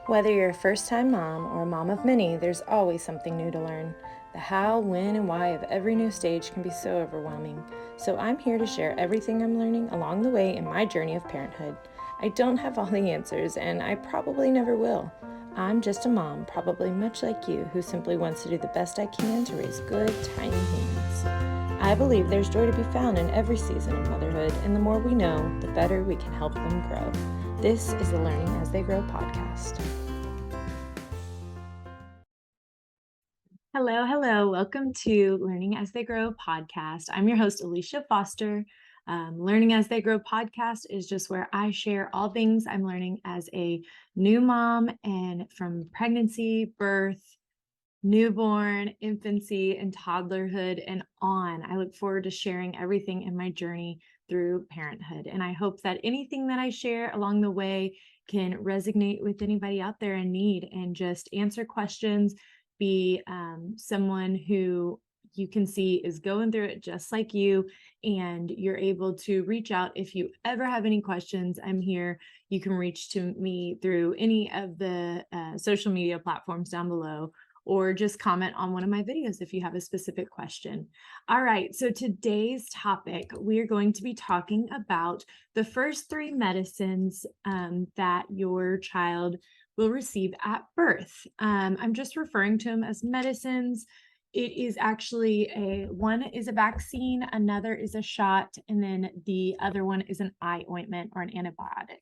Whether you're a first-time mom or a mom of many, there's always something new to learn. The how, when, and why of every new stage can be so overwhelming. So I'm here to share everything I'm learning along the way in my journey of parenthood. I don't have all the answers, and I probably never will. I'm just a mom, probably much like you, who simply wants to do the best I can to raise good, tiny humans. I believe there's joy to be found in every season of motherhood, and the more we know, the better we can help them grow. This is the Learning as They Grow podcast. Hello. Welcome to Learning as They Grow podcast. I'm your host, Alicia Foster. Learning as They Grow podcast is just where I share all things I'm learning as a new mom, and from pregnancy, birth, newborn, infancy, and toddlerhood and on. I look forward to sharing everything in my journey through parenthood. And I hope that anything that I share along the way can resonate with anybody out there in need, and just answer questions, be someone who you can see is going through it just like you, and you're able to reach out if you ever have any questions. I'm here. You can reach to me through any of the social media platforms down below, or just comment on one of my videos if you have a specific question. All right, so today's topic, we're going to be talking about the first three medicines that your child will receive at birth. I'm just referring to them as medicines. It is actually one is a vaccine, another is a shot, and then the other one is an eye ointment or an antibiotic.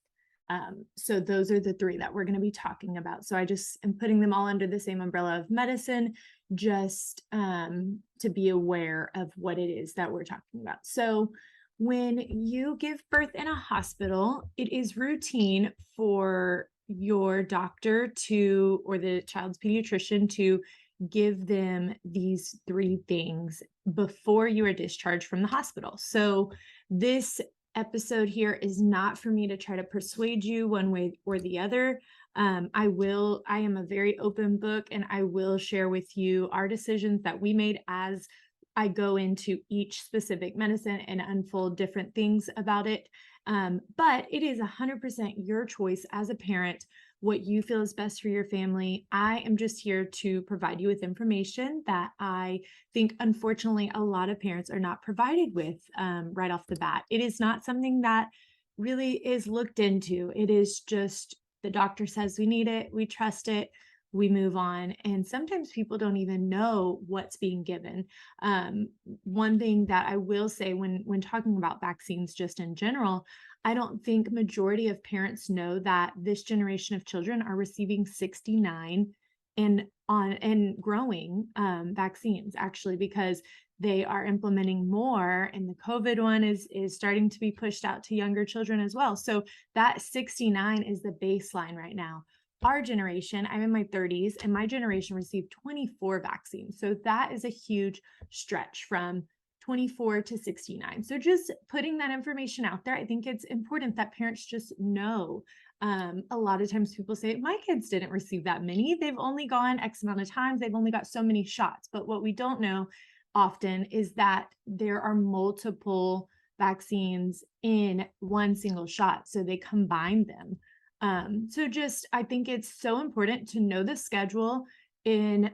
So those are the three that we're going to be talking about. So I just am putting them all under the same umbrella of medicine, just to be aware of what it is that we're talking about. So when you give birth in a hospital, it is routine for your doctor to, or the child's pediatrician to, give them these three things before you are discharged from the hospital. So this episode here is not for me to try to persuade you one way or the other. I am a very open book, and I will share with you our decisions that we made as I go into each specific medicine and unfold different things about it. But it is 100% your choice as a parent, what you feel is best for your family. I am just here to provide you with information that I think, unfortunately, a lot of parents are not provided with right off the bat. It is not something that really is looked into. It is just the doctor says we need it, we trust it, we move on. And sometimes people don't even know what's being given. One thing that I will say when talking about vaccines just in general, I don't think majority of parents know that this generation of children are receiving 69 and growing vaccines, actually, because they are implementing more, and the COVID one is starting to be pushed out to younger children as well. So that 69 is the baseline right now. Our generation, I'm in my 30s, and my generation received 24 vaccines. So that is a huge stretch from 24 to 69. So just putting that information out there, I think it's important that parents just know. A lot of times people say, my kids didn't receive that many. They've only gone X amount of times. They've only got so many shots. But what we don't know often is that there are multiple vaccines in one single shot. So they combine them. I think it's so important to know the schedule, in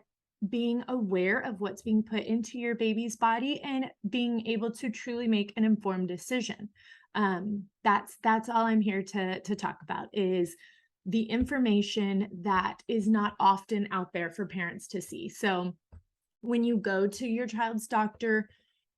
being aware of what's being put into your baby's body, and being able to truly make an informed decision. That's all I'm here to talk about, is the information that is not often out there for parents to see. So when you go to your child's doctor,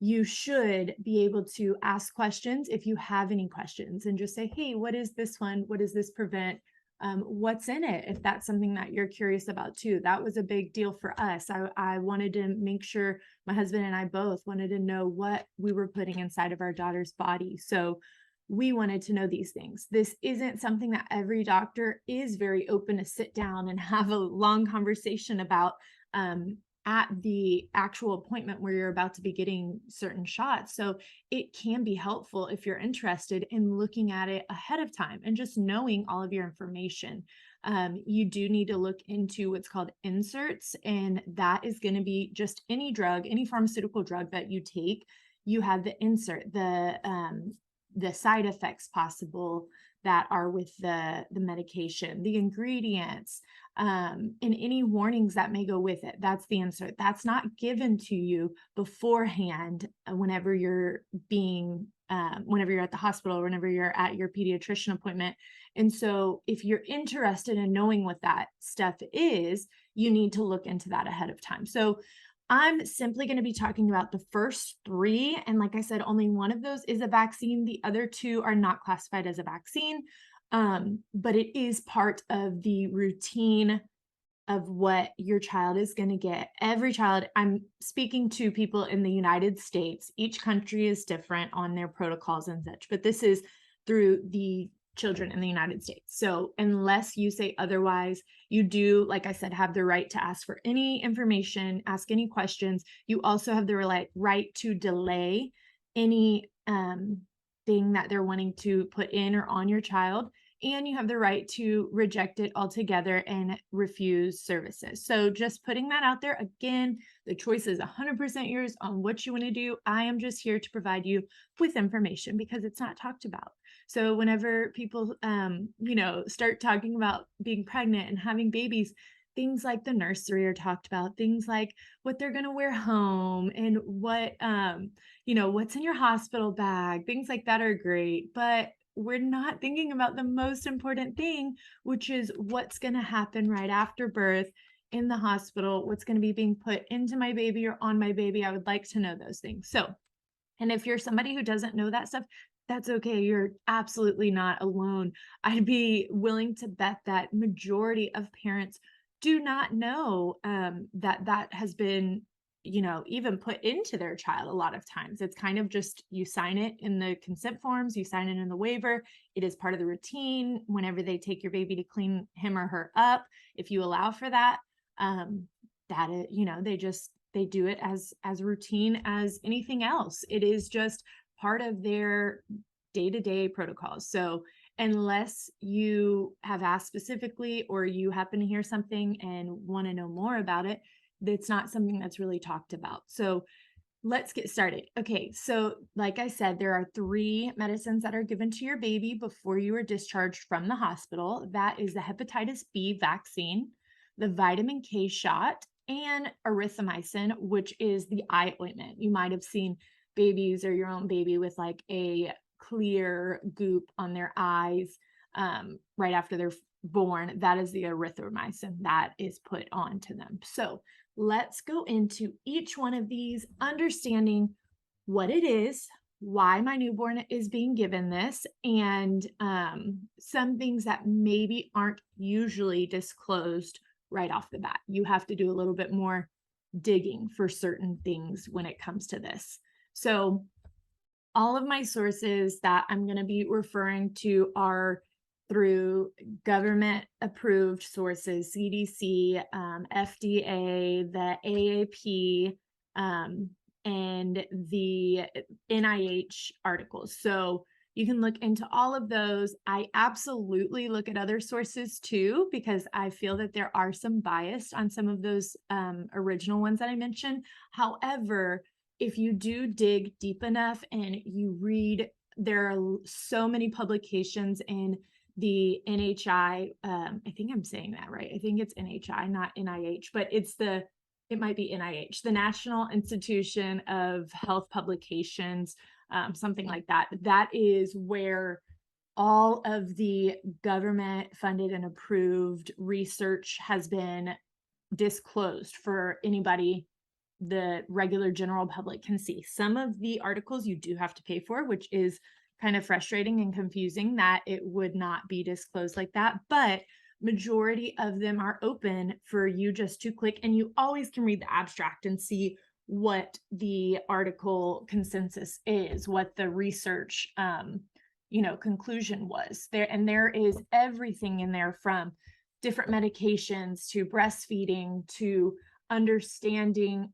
you should be able to ask questions if you have any questions, and just say, hey, what is this one? What does this prevent? What's in it, if that's something that you're curious about too. That was a big deal for us. I wanted to make sure, my husband and I both wanted to know what we were putting inside of our daughter's body. So we wanted to know these things. This isn't something that every doctor is very open to sit down and have a long conversation about at the actual appointment where you're about to be getting certain shots. So it can be helpful if you're interested in looking at it ahead of time and just knowing all of your information. You do need to look into what's called inserts, and that is going to be just any drug, any pharmaceutical drug that you take. You have the insert, the side effects possible, that are with the medication, the ingredients, and any warnings that may go with it. That's the insert. That's not given to you beforehand whenever you're whenever you're at the hospital, whenever you're at your pediatrician appointment. And so if you're interested in knowing what that stuff is, you need to look into that ahead of time. So I'm simply going to be talking about the first three. And like I said, only one of those is a vaccine. The other two are not classified as a vaccine, but it is part of the routine of what your child is going to get. Every child, I'm speaking to people in the United States. Each country is different on their protocols and such, but this is through the children in the United States. So unless you say otherwise, you do, like I said, have the right to ask for any information, ask any questions. You also have the right to delay any thing that they're wanting to put in or on your child. And you have the right to reject it altogether and refuse services. So just putting that out there, again, the choice is 100% yours on what you want to do. I am just here to provide you with information because it's not talked about. So whenever people, start talking about being pregnant and having babies, things like the nursery are talked about, things like what they're going to wear home and what's in your hospital bag, things like that are great. But we're not thinking about the most important thing, which is what's going to happen right after birth in the hospital, what's going to be being put into my baby or on my baby. I would like to know those things. So, and if you're somebody who doesn't know that stuff, that's okay. You're absolutely not alone. I'd be willing to bet that majority of parents do not know that has been even put into their child. A lot of times it's kind of just, you sign it in the consent forms, you sign it in the waiver. It is part of the routine whenever they take your baby to clean him or her up. If you allow for that, that it, they do it as routine as anything else. It is just part of their day-to-day protocols. So unless you have asked specifically or you happen to hear something and want to know more about it, that's not something that's really talked about. So let's get started. Okay, so like I said, there are 3 medicines that are given to your baby before you are discharged from the hospital. That is the hepatitis B vaccine, the vitamin K shot, and erythromycin, which is the eye ointment. You might have seen babies or your own baby with like a clear goop on their eyes right after they're born. That is the erythromycin that is put onto them. So let's go into each one of these, understanding what it is, why my newborn is being given this, and some things that maybe aren't usually disclosed right off the bat. You have to do a little bit more digging for certain things when it comes to this. So all of my sources that I'm going to be referring to are through government approved sources, CDC, FDA, the AAP, and the NIH articles. So you can look into all of those. I absolutely look at other sources too, because I feel that there are some bias on some of those original ones that I mentioned. However, if you do dig deep enough and you read, there are so many publications in the NHI. I think I'm saying that right. I think it's NHI, not NIH, but it might be NIH, the National Institution of Health Publications, something like that. That is where all of the government funded and approved research has been disclosed for anybody, the regular general public can see. Some of the articles you do have to pay for, which is kind of frustrating and confusing that it would not be disclosed like that, but majority of them are open for you just to click, and you always can read the abstract and see what the article consensus is, what the research conclusion was there. And there is everything in there, from different medications to breastfeeding to understanding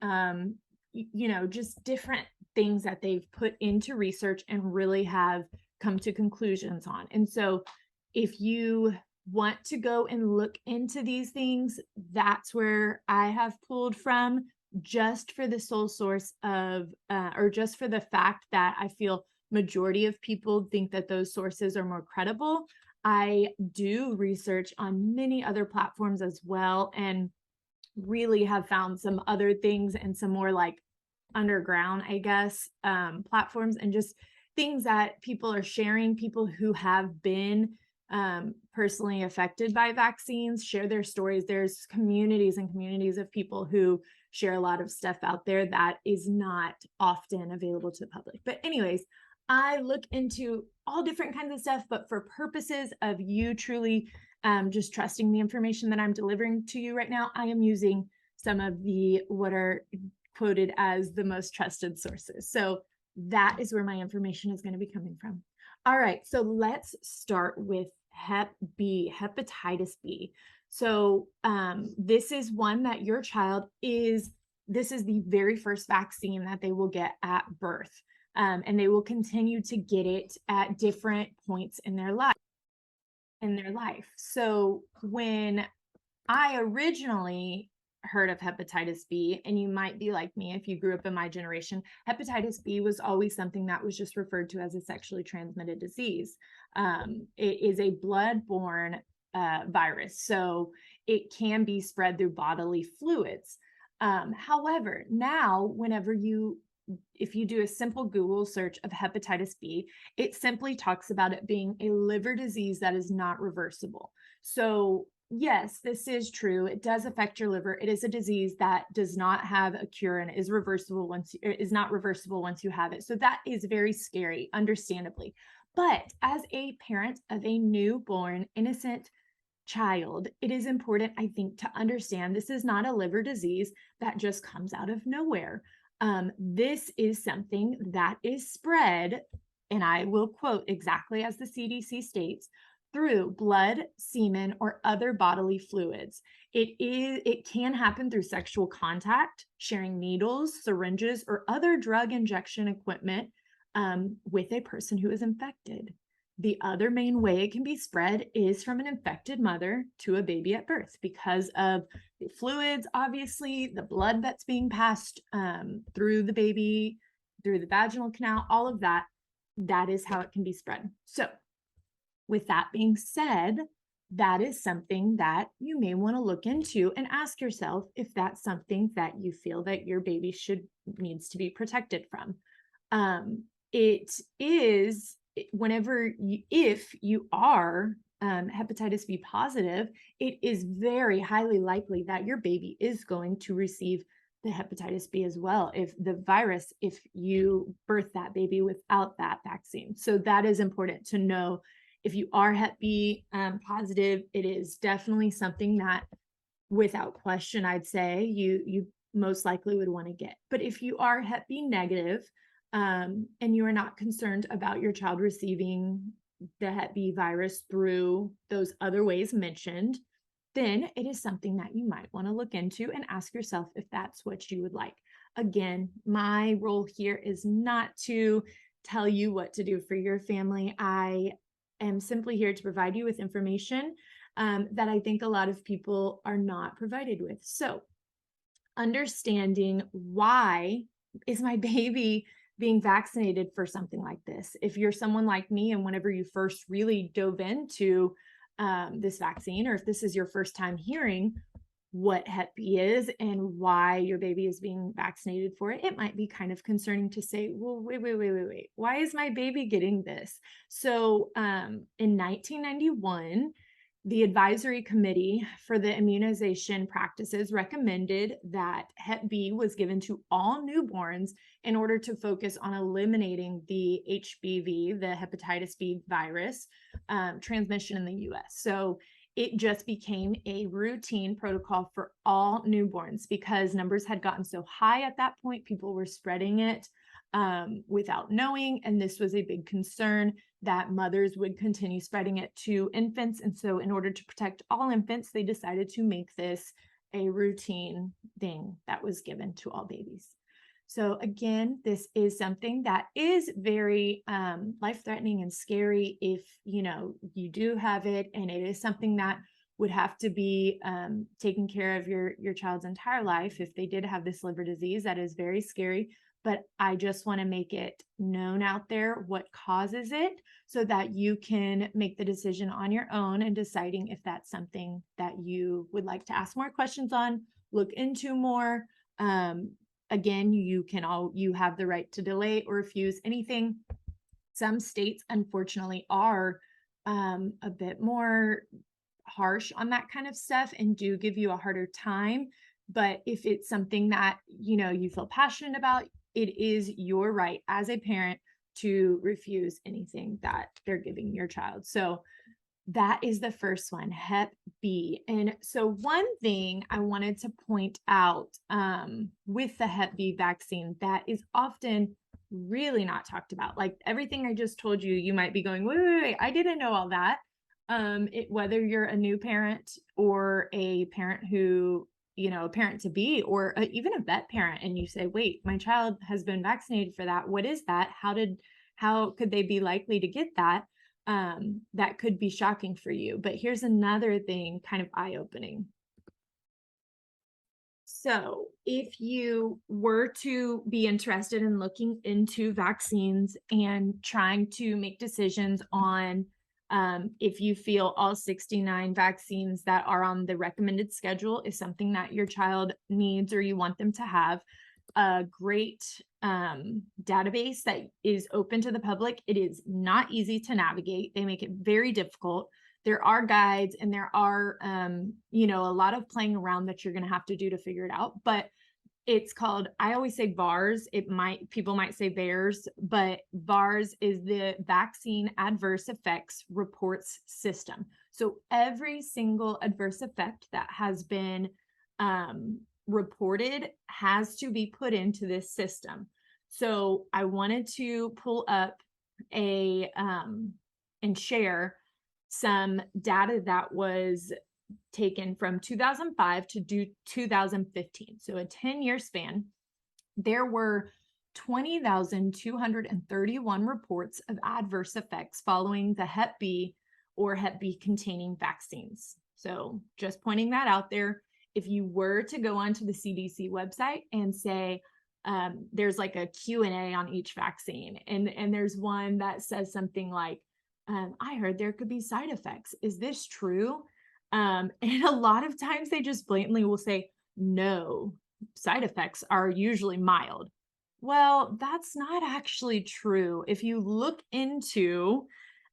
just different things that they've put into research and really have come to conclusions on. And so if you want to go and look into these things, that's where I have pulled from, just for the sole source of or just for the fact that I feel majority of people think that those sources are more credible. I do research on many other platforms as well, and really have found some other things and some more like underground, I guess, platforms, and just things that people are sharing. People who have been personally affected by vaccines share their stories. There's communities and communities of people who share a lot of stuff out there that is not often available to the public. But anyways, I look into all different kinds of stuff, but for purposes of you truly just trusting the information that I'm delivering to you right now, I am using some of the what are quoted as the most trusted sources. So that is where my information is going to be coming from. All right, so let's start with Hep B, hepatitis B. So this is one that your child this is the very first vaccine that they will get at birth. And they will continue to get it at different points in their life. So when I originally heard of hepatitis B, and you might be like me if you grew up in my generation, hepatitis B was always something that was just referred to as a sexually transmitted disease. It is a blood-borne virus, so it can be spread through bodily fluids. However, now if you do a simple Google search of hepatitis B, it simply talks about it being a liver disease that is not reversible. So yes, this is true. It does affect your liver. It is a disease that does not have a cure and is not reversible once you have it. So that is very scary, understandably. But as a parent of a newborn, innocent child, it is important, I think, to understand this is not a liver disease that just comes out of nowhere. This is something that is spread, and I will quote exactly as the CDC states, through blood, semen, or other bodily fluids. It can happen through sexual contact, sharing needles, syringes, or other drug injection equipment with a person who is infected. The other main way it can be spread is from an infected mother to a baby at birth because of the fluids, obviously, the blood that's being passed through the baby, through the vaginal canal, all of that. That is how it can be spread. So with that being said, that is something that you may want to look into and ask yourself if that's something that you feel that your baby needs to be protected from. It is if you are hepatitis B positive, it is very highly likely that your baby is going to receive the hepatitis B as well, if you birth that baby without that vaccine. So that is important to know. If you are Hep B positive, it is definitely something that, without question, I'd say you most likely would want to get. But if you are Hep B negative, and you are not concerned about your child receiving the Hep B virus through those other ways mentioned, then it is something that you might want to look into and ask yourself if that's what you would like. Again, my role here is not to tell you what to do for your family. I am simply here to provide you with information that I think a lot of people are not provided with. So understanding why is my baby being vaccinated for something like this? If you're someone like me, and whenever you first really dove into this vaccine, or if this is your first time hearing what Hep B is and why your baby is being vaccinated for it, it might be kind of concerning to say, well, wait. Why is my baby getting this? So in 1991, the Advisory Committee for the Immunization Practices recommended that Hep B was given to all newborns in order to focus on eliminating the HBV, the hepatitis B virus, transmission in the US. So it just became a routine protocol for all newborns because numbers had gotten so high at that point. People were spreading it without knowing, and this was a big concern that mothers would continue spreading it to infants. And so in order to protect all infants, they decided to make this a routine thing that was given to all babies. So again, this is something that is very life-threatening and scary if you do have it, and it is something that would have to be taken care of your child's entire life if they did have this liver disease. That is very scary. but I just want to make it known out there what causes it so that you can make the decision on your own and deciding if that's something that you would like to ask more questions on, look into more. Again, you have the right to delay or refuse anything. Some states, unfortunately, are a bit more harsh on that kind of stuff and do give you a harder time. But if it's something that, you feel passionate about, it is your right as a parent to refuse anything that they're giving your child. So that is the first one, Hep B. And so one thing I wanted to point out with the Hep B vaccine that is often really not talked about, like everything I just told you, you might be going, wait, I didn't know all that. Whether you're a new parent or a parent who, a parent to be, or even a vet parent, and you say, wait, my child has been vaccinated for that. What is that? How could they be likely to get that? That could be shocking for you. But here's another thing, kind of eye-opening. So if you were to be interested in looking into vaccines and trying to make decisions on if you feel all 69 vaccines that are on the recommended schedule is something that your child needs or you want them to have, a great database that is open to the public. It is not easy to navigate. They make it very difficult. There are guides and there are, a lot of playing around that you're going to have to do to figure it out. But it's called, I always say VAERS. People might say VAERS, but VAERS is the Vaccine Adverse Effects Reports System. So every single adverse effect that has been reported has to be put into this system. So I wanted to pull up and share some data that was taken from 2005 to 2015. So a 10-year span. There were 20,231 reports of adverse effects following the Hep B or Hep B containing vaccines. So just pointing that out there. If you were to go onto the CDC website and say, there's like a Q&A on each vaccine, and there's one that says something like, I heard there could be side effects. Is this true? And a lot of times they just blatantly will say, no, side effects are usually mild. Well, that's not actually true. If you look into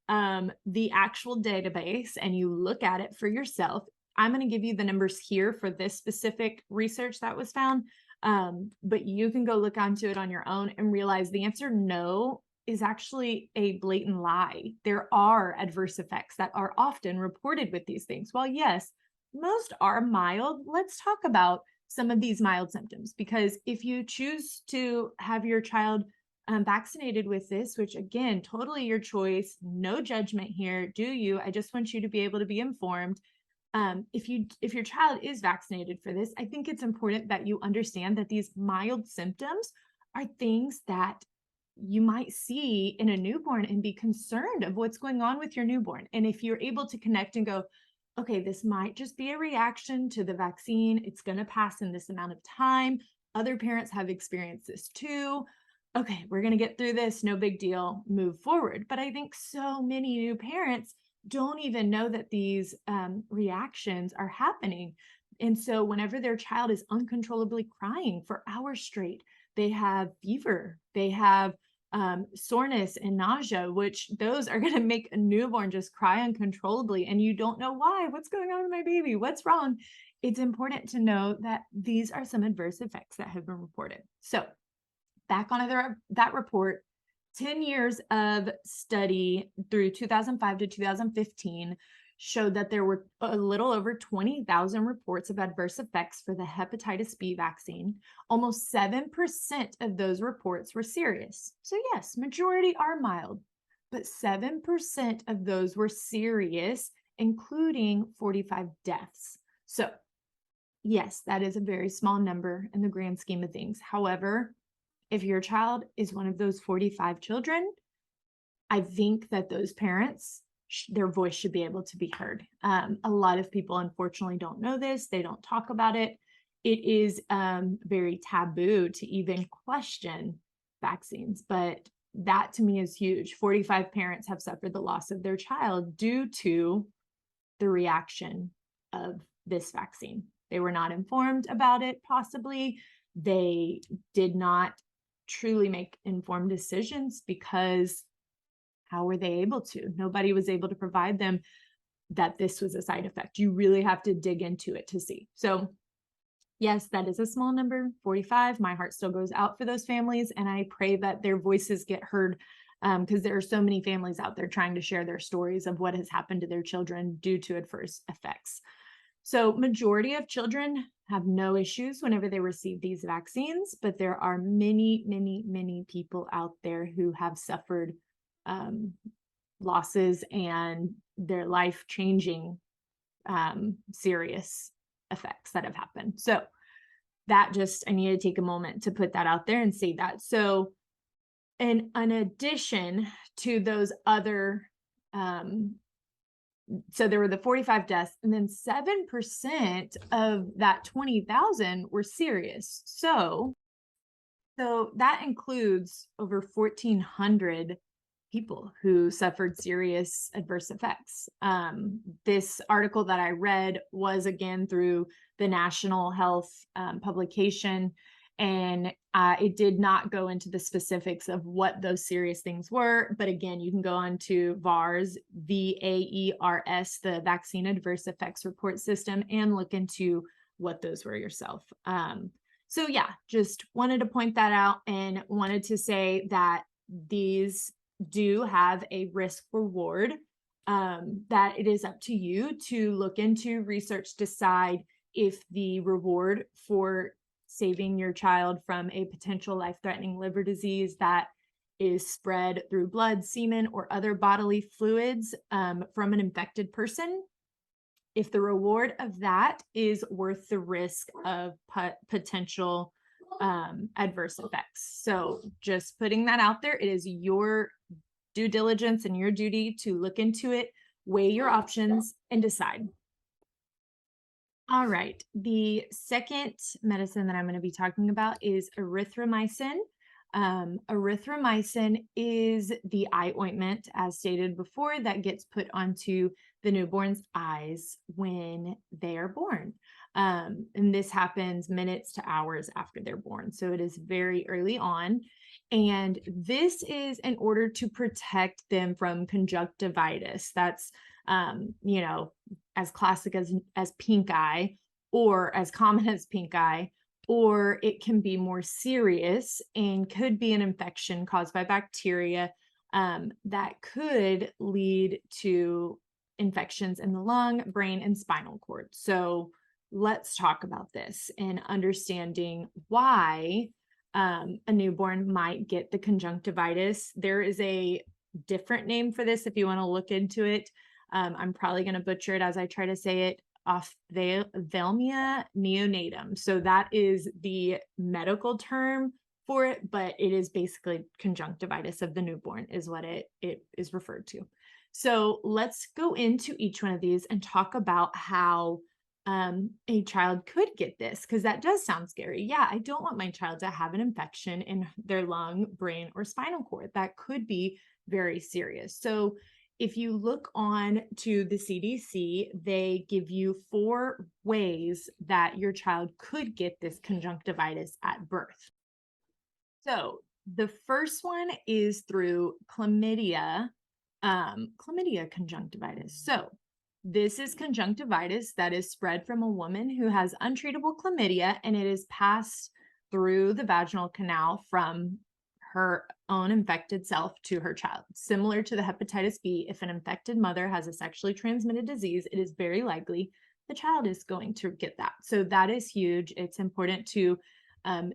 the actual database and you look at it for yourself, I'm going to give you the numbers here for this specific research that was found, but you can go look onto it on your own and realize the answer no is actually a blatant lie. There are adverse effects that are often reported with these things. Well, yes, most are mild. Let's talk about some of these mild symptoms, because if you choose to have your child vaccinated with this, which again, totally your choice, no judgment here, do you? I just want you to be able to be informed. If your child is vaccinated for this, I think it's important that you understand that these mild symptoms are things that you might see in a newborn and be concerned of what's going on with your newborn. And if you're able to connect and go, okay, this might just be a reaction to the vaccine. It's going to pass in this amount of time. Other parents have experienced this too. Okay, we're going to get through this. No big deal. Move forward. But I think so many new parents don't even know that these reactions are happening. And so whenever their child is uncontrollably crying for hours straight, they have fever, they have soreness and nausea, which those are going to make a newborn just cry uncontrollably. And you don't know why. What's going on with my baby? What's wrong? It's important to know that these are some adverse effects that have been reported. So back on that report, 10 years of study through 2005 to 2015 showed that there were a little over 20,000 reports of adverse effects for the hepatitis B vaccine. Almost 7% of those reports were serious. So yes, majority are mild, but 7% of those were serious, including 45 deaths. So yes, that is a very small number in the grand scheme of things. However, if your child is one of those 45 children, I think that those parents, their voice should be able to be heard. A lot of people, unfortunately, don't know this. They don't talk about it. It is very taboo to even question vaccines, but that to me is huge. 45 parents have suffered the loss of their child due to the reaction of this vaccine. They were not informed about it, possibly. They did not truly make informed decisions because how were they able to? Nobody was able to provide them that this was a side effect. You really have to dig into it to see. So yes, that is a small number, 45. My heart still goes out for those families, and I pray that their voices get heard, because there are so many families out there trying to share their stories of what has happened to their children due to adverse effects. So majority of children have no issues whenever they receive these vaccines, but there are many, many, many people out there who have suffered losses and their life-changing serious effects that have happened. So that just, I need to take a moment to put that out there and say that. So in addition to those other, so there were the 45 deaths, and then 7% of that 20,000 were serious. So that includes over 1,400 people who suffered serious adverse effects. This article that I read was again through the National Health publication, and it did not go into the specifics of what those serious things were. But again, you can go on to VAERS, VAERS, the Vaccine Adverse Effects Report System, and look into what those were yourself. So yeah, just wanted to point that out and wanted to say that these do have a risk reward, that it is up to you to look into, research, decide if the reward for saving your child from a potential life-threatening liver disease that is spread through blood, semen, or other bodily fluids from an infected person, if the reward of that is worth the risk of potential adverse effects. So just putting that out there, it is your due diligence and your duty to look into it, weigh your options, and decide. All right, the second medicine that I'm going to be talking about is erythromycin. Erythromycin is the eye ointment, as stated before, that gets put onto the newborn's eyes when they are born. And this happens minutes to hours after they're born. So it is very early on. And this is in order to protect them from conjunctivitis. That's, as classic as pink eye, or as common as pink eye, or it can be more serious and could be an infection caused by bacteria that could lead to infections in the lung, brain, and spinal cord. So let's talk about this and understanding why a newborn might get the conjunctivitis. There is a different name for this if you want to look into it. I'm probably going to butcher it as I try to say it. Ophthalmia neonatum. So that is the medical term for it, but it is basically conjunctivitis of the newborn is what it is referred to. So let's go into each one of these and talk about how a child could get this, because that does sound scary. Yeah, I don't want my child to have an infection in their lung, brain, or spinal cord. That could be very serious. So if you look on to the CDC, they give you 4 ways that your child could get this conjunctivitis at birth. So the first one is through chlamydia conjunctivitis. So this is conjunctivitis that is spread from a woman who has untreatable chlamydia, and it is passed through the vaginal canal from her own infected self to her child. Similar to the hepatitis B, if an infected mother has a sexually transmitted disease, it is very likely the child is going to get that. So that is huge. It's important to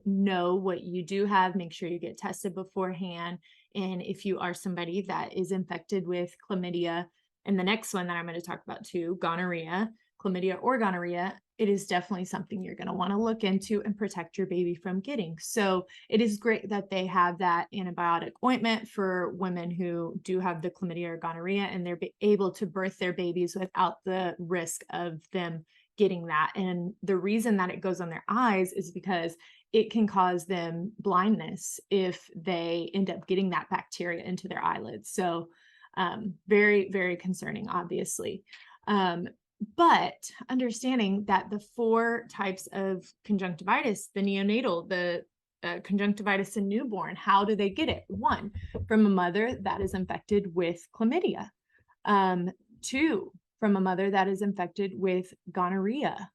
know what you do have. Make sure you get tested beforehand. And if you are somebody that is infected with chlamydia, and the next one that I'm going to talk about too, gonorrhea, chlamydia or gonorrhea, it is definitely something you're going to want to look into and protect your baby from getting. So it is great that they have that antibiotic ointment for women who do have the chlamydia or gonorrhea, and they're able to birth their babies without the risk of them getting that. And the reason that it goes on their eyes is because it can cause them blindness if they end up getting that bacteria into their eyelids. So very, very concerning, obviously. But understanding that the 4 types of conjunctivitis, the neonatal, the conjunctivitis in newborn, how do they get it? 1, from a mother that is infected with chlamydia. 2, from a mother that is infected with gonorrhea.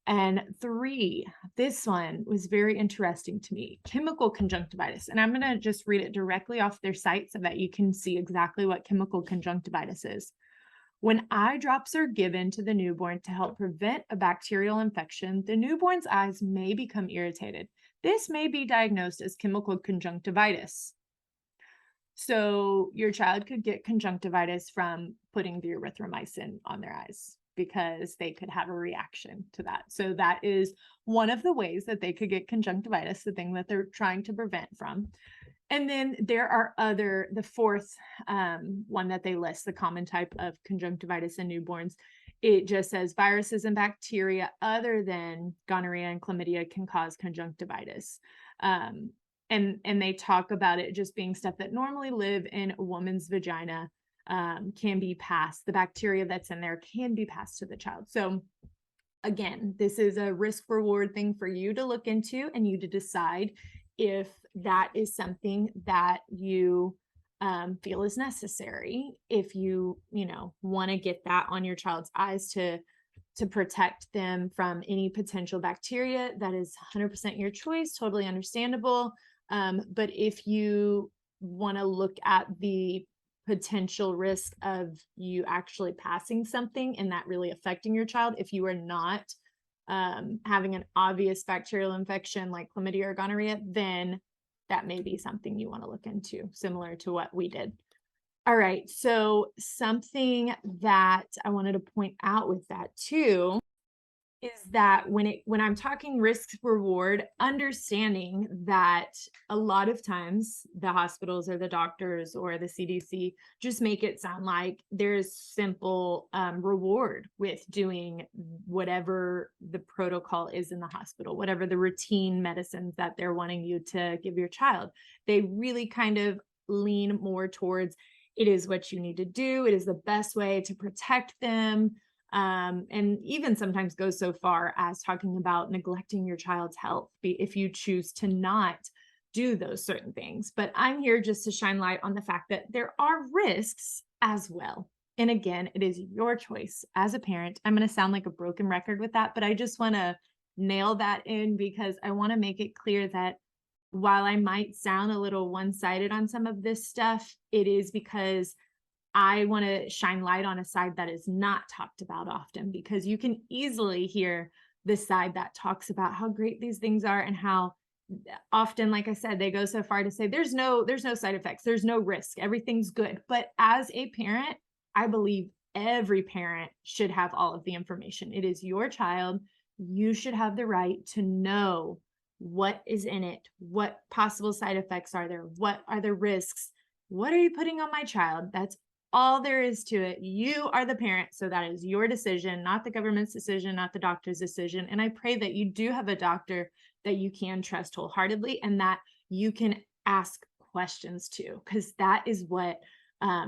And 3, this one was very interesting to me, chemical conjunctivitis. And I'm going to just read it directly off their site so that you can see exactly what chemical conjunctivitis is. When eye drops are given to the newborn to help prevent a bacterial infection, the newborn's eyes may become irritated. This may be diagnosed as chemical conjunctivitis. So your child could get conjunctivitis from putting the erythromycin on their eyes because they could have a reaction to that. So that is one of the ways that they could get conjunctivitis, the thing that they're trying to prevent from. And then there are the 4th one that they list, the common type of conjunctivitis in newborns. It just says viruses and bacteria other than gonorrhea and chlamydia can cause conjunctivitis. And they talk about it just being stuff that normally live in a woman's vagina, can be passed. The bacteria that's in there can be passed to the child. So again, this is a risk reward thing for you to look into and you to decide if that is something that you feel is necessary. If you want to get that on your child's eyes to protect them from any potential bacteria, that is 100% your choice, totally understandable. But if you want to look at the potential risk of you actually passing something and that really affecting your child, if you are not having an obvious bacterial infection like chlamydia or gonorrhea, then that may be something you want to look into, similar to what we did. All right, so something that I wanted to point out with that too is that when I'm talking risk reward, understanding that a lot of times the hospitals or the doctors or the CDC just make it sound like there's simple reward with doing whatever the protocol is in the hospital, whatever the routine medicines that they're wanting you to give your child. They really kind of lean more towards it is what you need to do. It is the best way to protect them. And even sometimes goes so far as talking about neglecting your child's health if you choose to not do those certain things. But I'm here just to shine light on the fact that there are risks as well. And again, it is your choice as a parent. I'm going to sound like a broken record with that, but I just want to nail that in because I want to make it clear that while I might sound a little one-sided on some of this stuff, it is because I want to shine light on a side that is not talked about often, because you can easily hear the side that talks about how great these things are and how often, like I said, they go so far to say there's no side effects, there's no risk, everything's good. But as a parent, I believe every parent should have all of the information. It is your child. You should have the right to know what is in it, what possible side effects are there, what are the risks, what are you putting on my child? That's all there is to it. You are the parent, so that is your decision, not the government's decision, not the doctor's decision. And I pray that you do have a doctor that you can trust wholeheartedly and that you can ask questions to, because that is what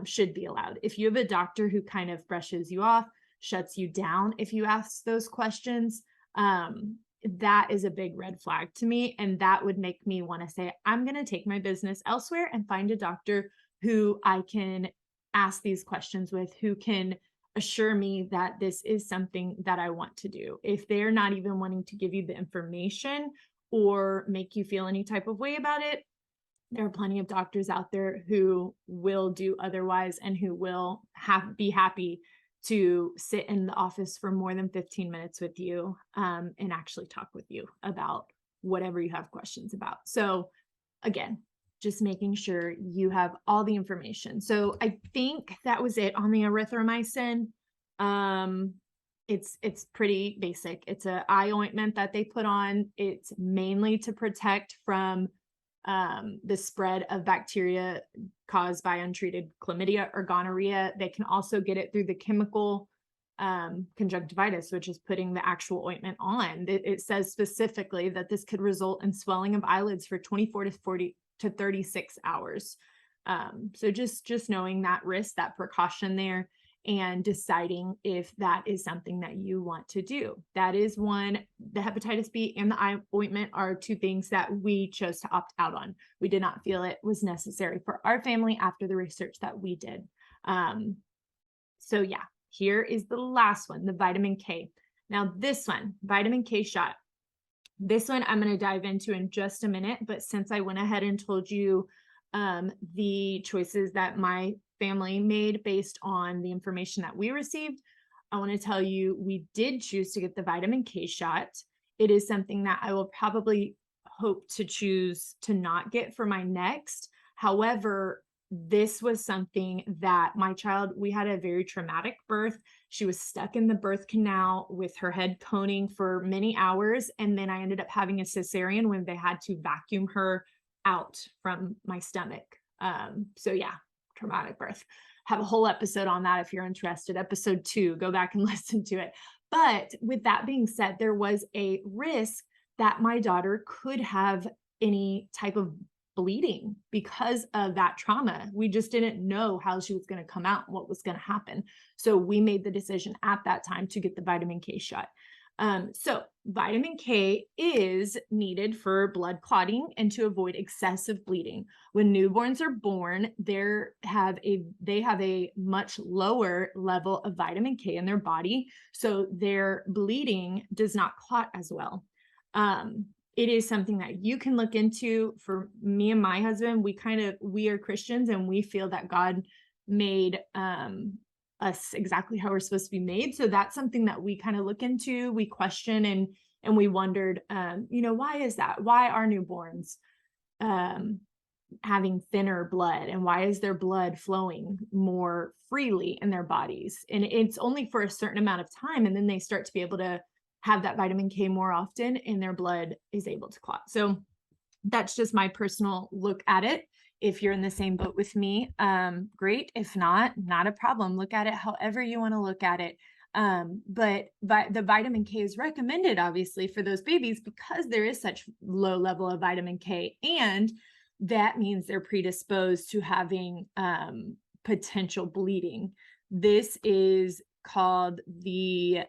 should be allowed. If you have a doctor who kind of brushes you off, shuts you down if you ask those questions, that is a big red flag to me. And that would make me want to say, I'm going to take my business elsewhere and find a doctor who I can ask these questions with, who can assure me that this is something that I want to do. If they're not even wanting to give you the information or make you feel any type of way about it, there are plenty of doctors out there who will do otherwise and who will be happy to sit in the office for more than 15 minutes with you and actually talk with you about whatever you have questions about. So again, just making sure you have all the information. So I think that was it on the erythromycin. It's pretty basic. It's an eye ointment that they put on. It's mainly to protect from the spread of bacteria caused by untreated chlamydia or gonorrhea. They can also get it through the chemical conjunctivitis, which is putting the actual ointment on. It says specifically that this could result in swelling of eyelids for 24 to 40 to 36 hours. So just knowing that risk, that precaution there, and deciding if that is something that you want to do. That is one. The hepatitis B and the eye ointment are two things that we chose to opt out on. We did not feel it was necessary for our family after the research that we did. So yeah, here is the last one, the vitamin K. Now this one, vitamin K shot. This one I'm going to dive into in just a minute, but since I went ahead and told you the choices that my family made based on the information that we received, I want to tell you we did choose to get the vitamin K shot. It is something that I will probably hope to choose to not get for my next. However, this was something that my child, we had a very traumatic birth. She was stuck in the birth canal with her head coning for many hours. And then I ended up having a cesarean when they had to vacuum her out from my stomach. So yeah, traumatic birth. Have a whole episode on that if you're interested. Episode 2, go back and listen to it. But with that being said, there was a risk that my daughter could have any type of bleeding because of that trauma. We just didn't know how she was going to come out, what was going to happen. So we made the decision at that time to get the vitamin K shot. So vitamin K is needed for blood clotting and to avoid excessive bleeding. When newborns are born, they have a much lower level of vitamin K in their body, so their bleeding does not clot as well. It is something that you can look into. For me and my husband, we are Christians, and we feel that God made us exactly how we're supposed to be made. So that's something that we kind of look into, we question, and we wondered, why is that? Why are newborns having thinner blood, and why is their blood flowing more freely in their bodies? And it's only for a certain amount of time, and then they start to be able to have that vitamin K more often, and their blood is able to clot. So that's just my personal look at it. If you're in the same boat with me, great. If not, not a problem. Look at it however you want to look at it. But the vitamin K is recommended, obviously, for those babies because there is such low level of vitamin K, and that means they're predisposed to having potential bleeding. This is called the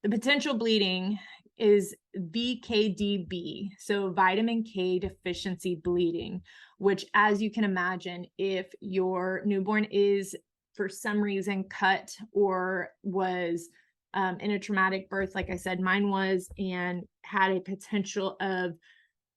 potential bleeding is VKDB, so vitamin K deficiency bleeding, which, as you can imagine, if your newborn is for some reason cut or was in a traumatic birth, like I said, mine was, and had a potential of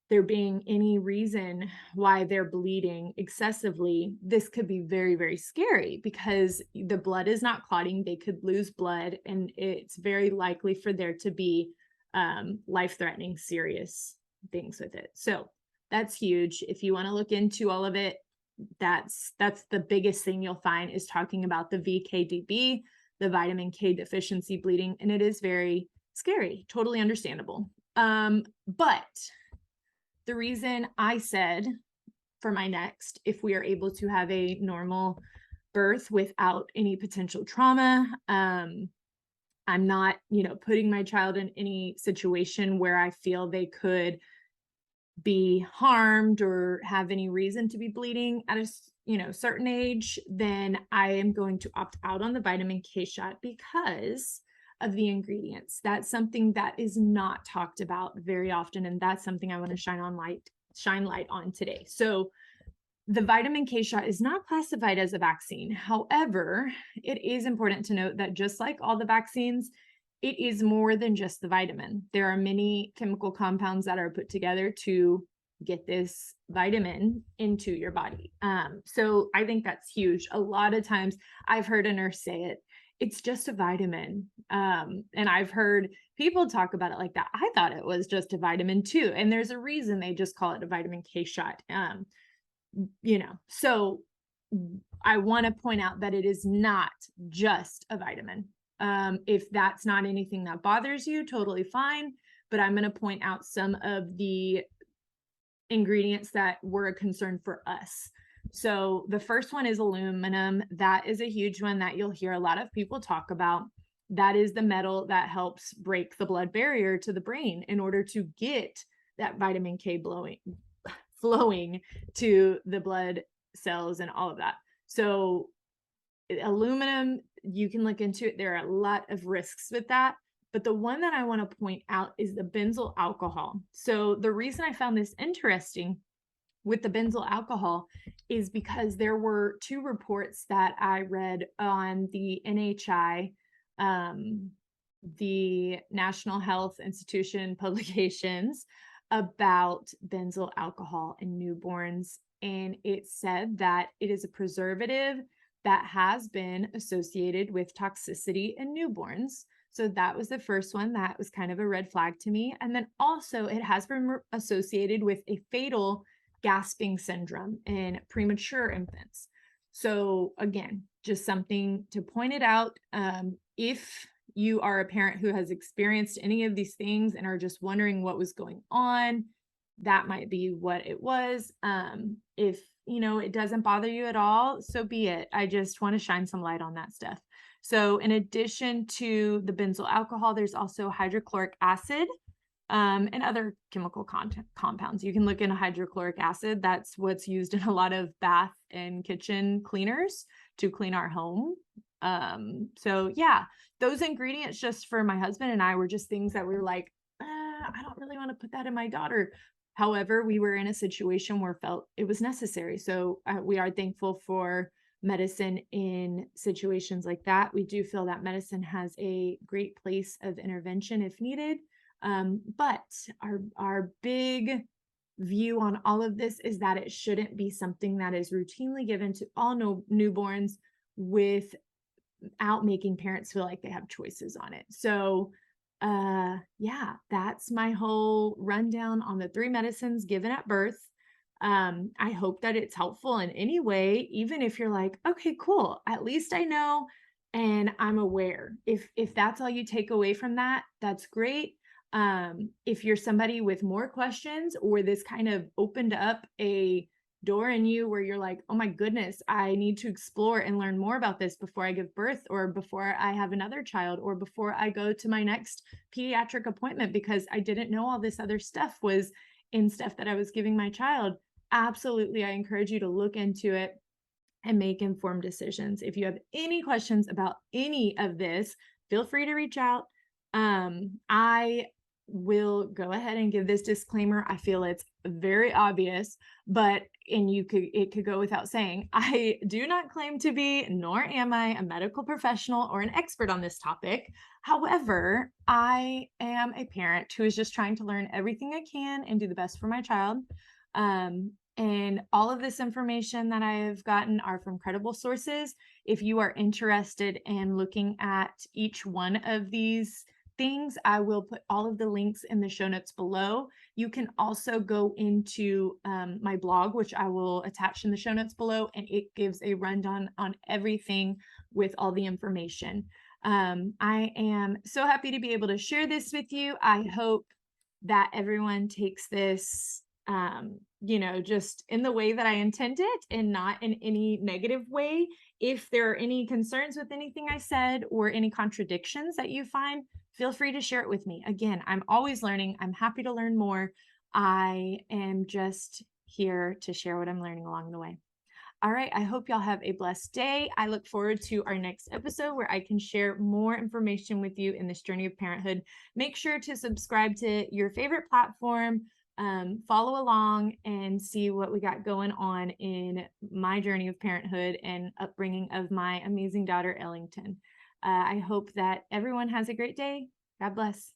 there being any reason why they're bleeding excessively, this could be very, very scary because the blood is not clotting. They could lose blood, and it's very likely for there to be life-threatening, serious things with it. So that's huge. If you want to look into all of it, that's the biggest thing you'll find is talking about the VKDB, the vitamin K deficiency bleeding, and it is very scary, totally understandable. But the reason I said for my next, if we are able to have a normal birth without any potential trauma, I'm not, putting my child in any situation where I feel they could be harmed or have any reason to be bleeding at a certain age, then I am going to opt out on the vitamin K shot because of the ingredients. That's something that is not talked about very often, and that's something I want to shine light on today. So the vitamin K shot is not classified as a vaccine. However, it is important to note that just like all the vaccines, it is more than just the vitamin. There are many chemical compounds that are put together to get this vitamin into your body. So I think that's huge. A lot of times I've heard a nurse say it's just a vitamin. And I've heard people talk about it like that. I thought it was just a vitamin too. And there's a reason they just call it a vitamin K shot. So I want to point out that it is not just a vitamin. If that's not anything that bothers you, totally fine. But I'm going to point out some of the ingredients that were a concern for us. So the first one is aluminum. That is a huge one that you'll hear a lot of people talk about. That is the metal that helps break the blood barrier to the brain in order to get that vitamin K flowing to the blood cells and all of that. So aluminum, you can look into it. There are a lot of risks with that. But the one that I want to point out is the benzyl alcohol. So the reason I found this interesting with the benzyl alcohol is because there were two reports that I read on the NHI, the National Health Institution publications about benzyl alcohol in newborns. And it said that it is a preservative that has been associated with toxicity in newborns. So that was the first one that was kind of a red flag to me. And then also it has been associated with a fatal gasping syndrome in premature infants. So again, just something to point it out. If you are a parent who has experienced any of these things and are just wondering what was going on, that might be what it was. If it doesn't bother you at all, so be it. I just want to shine some light on that stuff. So in addition to the benzyl alcohol, there's also hydrochloric acid and other chemical compounds. You can look into hydrochloric acid. That's what's used in a lot of bath and kitchen cleaners to clean our home. So yeah, those ingredients just for my husband and I were just things that we were like, I don't really want to put that in my daughter. However, we were in a situation where felt it was necessary. So we are thankful for medicine in situations like that. We do feel that medicine has a great place of intervention if needed. But our big view on all of this is that it shouldn't be something that is routinely given to all newborns without making parents feel like they have choices on it. So yeah, that's my whole rundown on the 3 medicines given at birth. I hope that it's helpful in any way, even if you're like, okay, cool, at least I know and I'm aware. If that's all you take away from that, that's great. If you're somebody with more questions, or this kind of opened up a door in you where you're like, oh my goodness, I need to explore and learn more about this before I give birth, or before I have another child, or before I go to my next pediatric appointment because I didn't know all this other stuff was in stuff that I was giving my child. Absolutely, I encourage you to look into it and make informed decisions. If you have any questions about any of this, feel free to reach out. I will go ahead and give this disclaimer. I feel it's very obvious, but it could go without saying, I do not claim to be, nor am I, a medical professional or an expert on this topic. However, I am a parent who is just trying to learn everything I can and do the best for my child. And all of this information that I have gotten are from credible sources. If you are interested in looking at each one of these things, I will put all of the links in the show notes below. You can also go into my blog, which I will attach in the show notes below, and it gives a rundown on everything with all the information. I am so happy to be able to share this with you. I hope that everyone takes this just in the way that I intend it and not in any negative way. If there are any concerns with anything I said or any contradictions that you find, feel free to share it with me. Again, I'm always learning. I'm happy to learn more. I am just here to share what I'm learning along the way. All right, I hope y'all have a blessed day. I look forward to our next episode where I can share more information with you in this journey of parenthood. Make sure to subscribe to your favorite platform, follow along, and see what we got going on in my journey of parenthood and upbringing of my amazing daughter, Ellington. I hope that everyone has a great day. God bless.